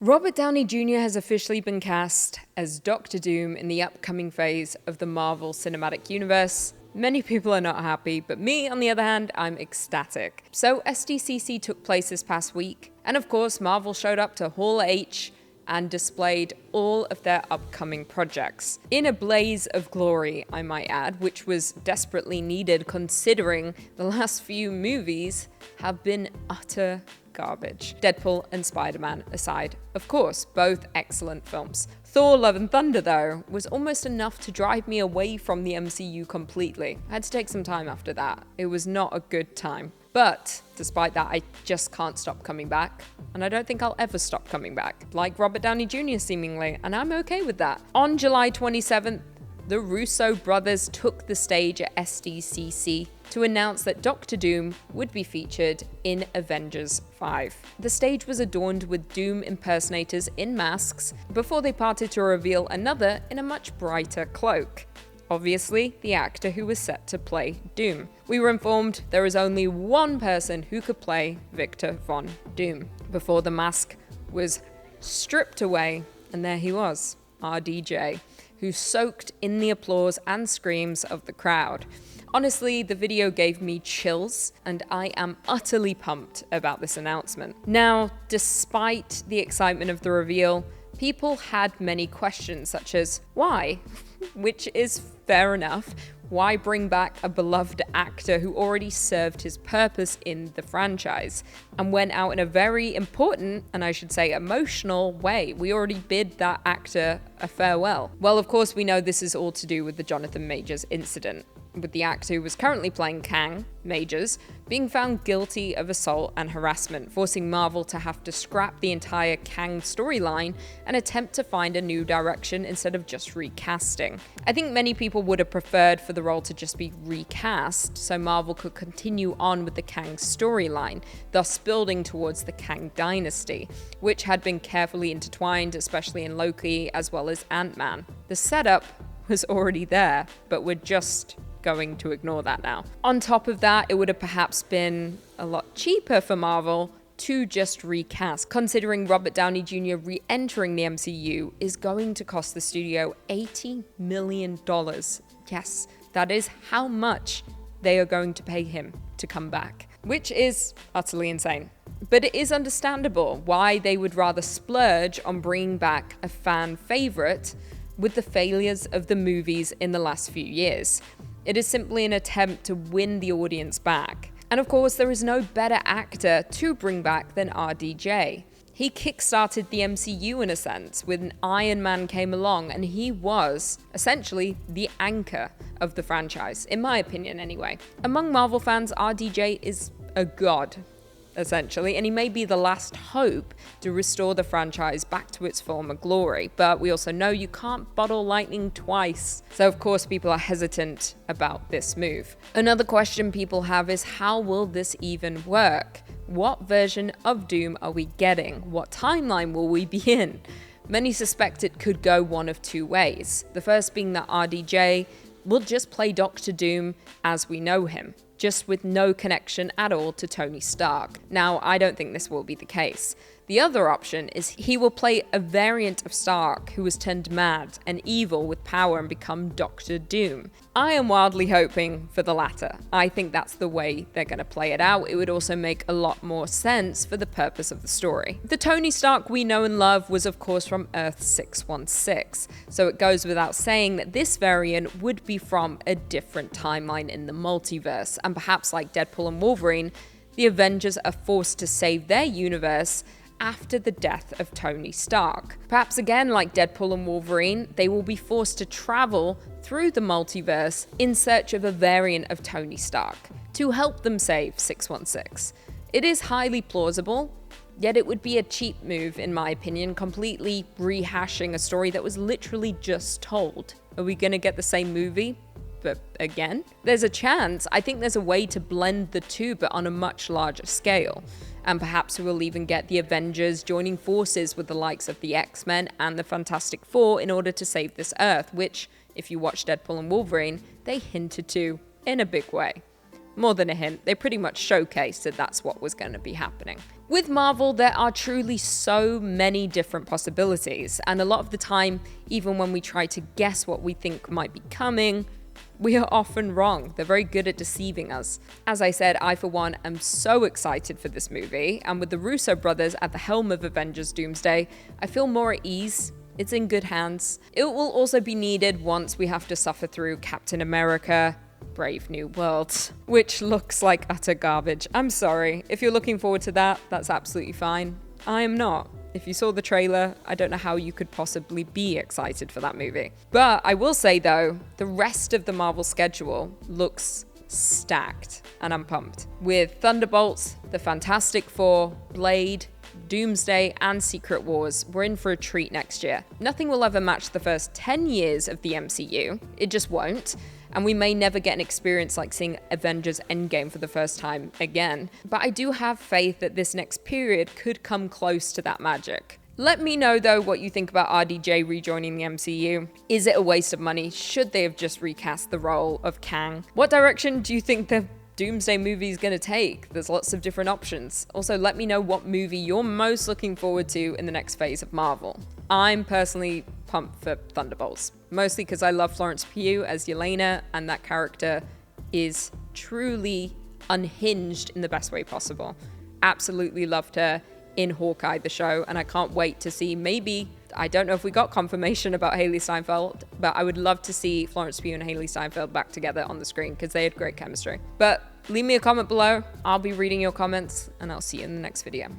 Robert Downey Jr. has officially been cast as Doctor Doom in the upcoming phase of the Marvel Cinematic Universe. Many people are not happy, but me, on the other hand, I'm ecstatic. So SDCC took place this past week, and of course Marvel showed up to Hall H and displayed all of their upcoming projects. In a blaze of glory, I might add, which was desperately needed considering the last few movies have been utter garbage. Deadpool and Spider-Man aside, of course, both excellent films. Thor: Love and Thunder, though, was almost enough to drive me away from the MCU completely. I had to take some time after that. It was not a good time. But despite that, I just can't stop coming back. And I don't think I'll ever stop coming back. Like Robert Downey Jr. seemingly, and I'm okay with that. On July 27th, the Russo brothers took the stage at SDCC to announce that Doctor Doom would be featured in Avengers 5. The stage was adorned with Doom impersonators in masks before they parted to reveal another in a much brighter cloak. Obviously, the actor who was set to play Doom. We were informed there is only one person who could play Victor Von Doom before the mask was stripped away, and there he was, RDJ, who soaked in the applause and screams of the crowd. Honestly, the video gave me chills, and I am utterly pumped about this announcement. Now, despite the excitement of the reveal, people had many questions, such as why? Which is fair enough. Why bring back a beloved actor who already served his purpose in the franchise and went out in a very important, and I should say emotional way? We already bid that actor a farewell. Well, of course, we know this is all to do with the Johnathan Majors incident, with the actor who was currently playing Kang, Majors, being found guilty of assault and harassment, forcing Marvel to have to scrap the entire Kang storyline and attempt to find a new direction instead of just recasting. I think many people would have preferred for the role to just be recast so Marvel could continue on with the Kang storyline, thus building towards the Kang dynasty, which had been carefully intertwined, especially in Loki as well as Ant-Man. The setup was already there, but we're just going to ignore that now. On top of that, it would have perhaps been a lot cheaper for Marvel to just recast, considering Robert Downey Jr. re-entering the MCU is going to cost the studio $80 million. Yes, that is how much they are going to pay him to come back, which is utterly insane. But it is understandable why they would rather splurge on bringing back a fan favorite with the failures of the movies in the last few years. It is simply an attempt to win the audience back. And of course, there is no better actor to bring back than RDJ. He kickstarted the MCU in a sense when Iron Man came along, and he was essentially the anchor of the franchise, in my opinion anyway. Among Marvel fans, RDJ is a god, essentially, and he may be the last hope to restore the franchise back to its former glory. But we also know you can't bottle lightning twice. So of course people are hesitant about this move. Another question people have is, how will this even work? What version of Doom are we getting? What timeline will we be in? Many suspect it could go one of two ways. The first being that RDJ will just play Doctor Doom as we know him, just with no connection at all to Tony Stark. Now, I don't think this will be the case. The other option is he will play a variant of Stark who was turned mad and evil with power and become Doctor Doom. I am wildly hoping for the latter. I think that's the way they're going to play it out. It would also make a lot more sense for the purpose of the story. The Tony Stark we know and love was of course from Earth 616, so it goes without saying that this variant would be from a different timeline in the multiverse, and perhaps like Deadpool and Wolverine, the Avengers are forced to save their universe after the death of Tony Stark. Perhaps again, like Deadpool and Wolverine, they will be forced to travel through the multiverse in search of a variant of Tony Stark to help them save 616. It is highly plausible, yet it would be a cheap move in my opinion, completely rehashing a story that was literally just told. Are we gonna get the same movie? But again, there's a chance. I think there's a way to blend the two, but on a much larger scale. And perhaps we'll even get the Avengers joining forces with the likes of the X-Men and the Fantastic Four in order to save this Earth, which, if you watch Deadpool and Wolverine, they hinted to in a big way. More than a hint, they pretty much showcased that that's what was going to be happening. With Marvel, there are truly so many different possibilities, and a lot of the time, even when we try to guess what we think might be coming, we are often wrong. They're very good at deceiving us. As I said, I for one am so excited for this movie, and with the Russo brothers at the helm of Avengers Doomsday, I feel more at ease. It's in good hands. It will also be needed once we have to suffer through Captain America: Brave New World, which looks like utter garbage. I'm sorry. If you're looking forward to that, that's absolutely fine. I am not. If you saw the trailer, I don't know how you could possibly be excited for that movie. But I will say though, the rest of the Marvel schedule looks stacked, and I'm pumped. With Thunderbolts, the Fantastic Four, Blade, Doomsday, and Secret Wars, we're in for a treat next year. Nothing will ever match the first 10 years of the MCU. It just won't. And we may never get an experience like seeing Avengers Endgame for the first time again. But I do have faith that this next period could come close to that magic. Let me know though what you think about RDJ rejoining the MCU. Is it a waste of money? Should they have just recast the role of Kang? What direction do you think the Doomsday movie is going to take? There's lots of different options. Also, let me know what movie you're most looking forward to in the next phase of Marvel. I'm personally pumped for Thunderbolts, mostly because I love Florence Pugh as Yelena, and that character is truly unhinged in the best way possible. Absolutely loved her in Hawkeye, the show, and I can't wait to see maybe, I don't know if we got confirmation about Hailee Steinfeld, but I would love to see Florence Pugh and Hailee Steinfeld back together on the screen because they had great chemistry. But leave me a comment below. I'll be reading your comments, and I'll see you in the next video.